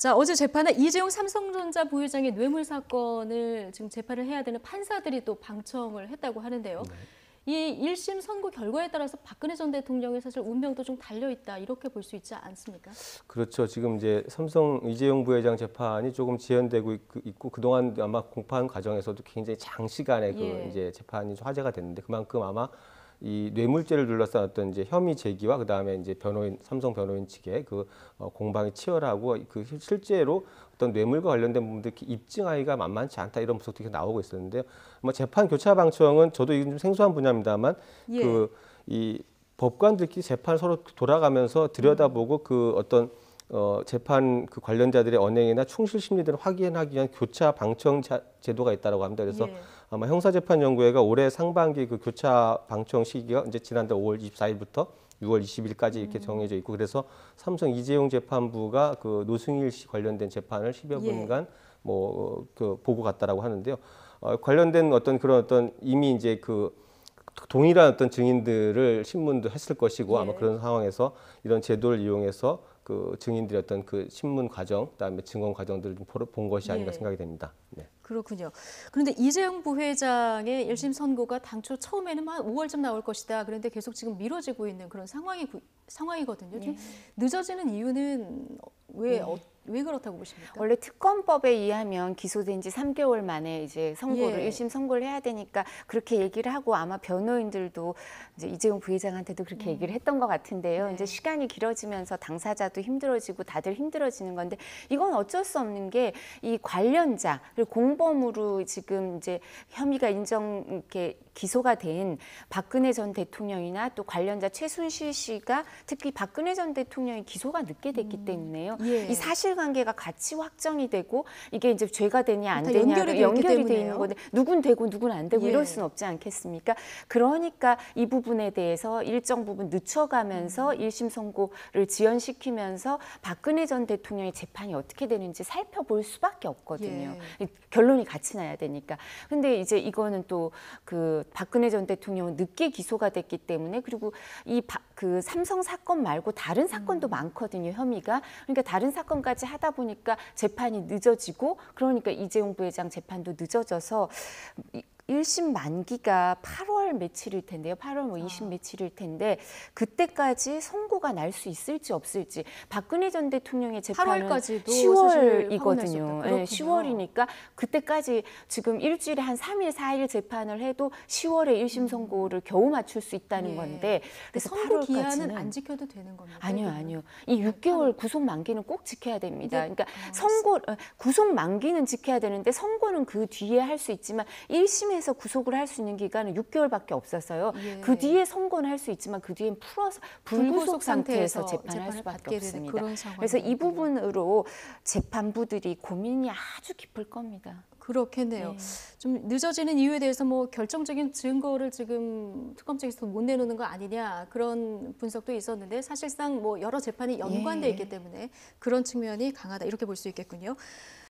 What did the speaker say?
자, 어제 재판에 이재용 삼성전자 부회장의 뇌물 사건을 지금 재판을 해야 되는 판사들이 또 방청을 했다고 하는데요. 네. 이 1심 선고 결과에 따라서 박근혜 전 대통령의 사실 운명도 좀 달려있다 이렇게 볼 수 있지 않습니까? 그렇죠. 지금 이제 삼성 이재용 부회장 재판이 조금 지연되고 있고 그동안 아마 공판 과정에서도 굉장히 장시간의 그 이제 재판이 화제가 됐는데 그만큼 아마 이 뇌물죄를 둘러싼 어떤 이제 혐의 제기와 그다음에 이제 변호인 삼성 변호인 측의 그 공방이 치열하고 그 실제로 어떤 뇌물과 관련된 부분들 입증하기가 만만치 않다 이런 분석도 계속 나오고 있었는데요. 뭐 재판 교차 방청은 저도 이게 좀 생소한 분야입니다만 그 이 법관들끼리 재판 서로 돌아가면서 들여다보고 그 어떤 재판 그 관련자들의 언행이나 충실 심리들을 확인하기 위한 교차 방청 제도가 있다고 합니다. 그래서 아마 형사재판연구회가 올해 상반기 그 교차 방청 시기가 이제 지난달 5월 24일부터 6월 20일까지 이렇게 정해져 있고 그래서 삼성 이재용 재판부가 그 노승일 씨 관련된 재판을 10여 분간 뭐 그 보고 갔다라고 하는데요. 관련된 어떤 그런 어떤 이미 이제 그 동일한 어떤 증인들을 신문도 했을 것이고 아마 그런 상황에서 이런 제도를 이용해서 그 증인들의 어떤 그 신문 과정, 그다음에 증언 과정들을 좀 본 것이 아닌가 생각이 됩니다. 네. 그렇군요. 그런데 이재용 부회장의 1심 선고가 당초 처음에는 한 5월쯤 나올 것이다. 그런데 계속 지금 미뤄지고 있는 그런 상황이거든요. 좀 늦어지는 이유는 왜 그렇다고 보십니까? 원래 특검법에 의하면 기소된 지 3개월 만에 이제 선고를 1심 선고를 해야 되니까 그렇게 얘기를 하고 아마 변호인들도 이제 이재용 부회장한테도 그렇게 얘기를 했던 것 같은데요. 이제 시간이 길어지면서 당사자도 힘들어지고 다들 힘들어지는 건데 이건 어쩔 수 없는 게 이 관련자 그리고 공범으로 지금 이제 혐의가 이렇게 기소가 된 박근혜 전 대통령이나 또 관련자 최순실 씨가 특히 박근혜 전 대통령이 기소가 늦게 됐기 때문에요. 이 사실관계가 같이 확정이 되고 이게 이제 죄가 되냐 안 되냐 연결이 돼 있는 건데 누군 되고 누군 안 되고 이럴 수는 없지 않겠습니까? 그러니까 이 부분에 대해서 일정 부분 늦춰가면서 1심 선고를 지연시키면서 박근혜 전 대통령의 재판이 어떻게 되는지 살펴볼 수밖에 없거든요. 결론이 같이 나야 되니까. 근데 이제 이거는 또 그 박근혜 전 대통령은 늦게 기소가 됐기 때문에 그리고 그 삼성 사건 말고 다른 사건도 많거든요, 혐의가. 그러니까 다른 사건까지 하다 보니까 재판이 늦어지고 그러니까 이재용 부회장 재판도 늦어져서 1심 만기가 8월 며칠일 텐데요. 8월 뭐 20 며칠일 텐데 그때까지 선고가 날 수 있을지 없을지. 박근혜 전 대통령의 재판은 10월이거든요. 네, 10월이니까 그때까지 지금 일주일에 한 3일, 4일 재판을 해도 10월에 1심 선고를 겨우 맞출 수 있다는 건데 그래서 선고 기한은 안 지켜도 되는 겁니다. 아니요. 이 6개월 구속 만기는 꼭 지켜야 됩니다. 그러니까 구속 만기는 지켜야 되는데 선고는 그 뒤에 할 수 있지만 1심에서 구속을 할 수 있는 기간은 6개월밖에 없었어요. 그 뒤에 선고는 할 수 있지만 그 뒤엔 풀어서 불구속 상태에서 재판할 수밖에 없습니다. 그래서 이 부분으로 재판부들이 고민이 아주 깊을 겁니다. 그렇겠네요. 좀 늦어지는 이유에 대해서 뭐 결정적인 증거를 지금 특검 측에서 못 내놓는 거 아니냐 그런 분석도 있었는데 사실상 뭐 여러 재판이 연관돼 있기 때문에 그런 측면이 강하다 이렇게 볼 수 있겠군요.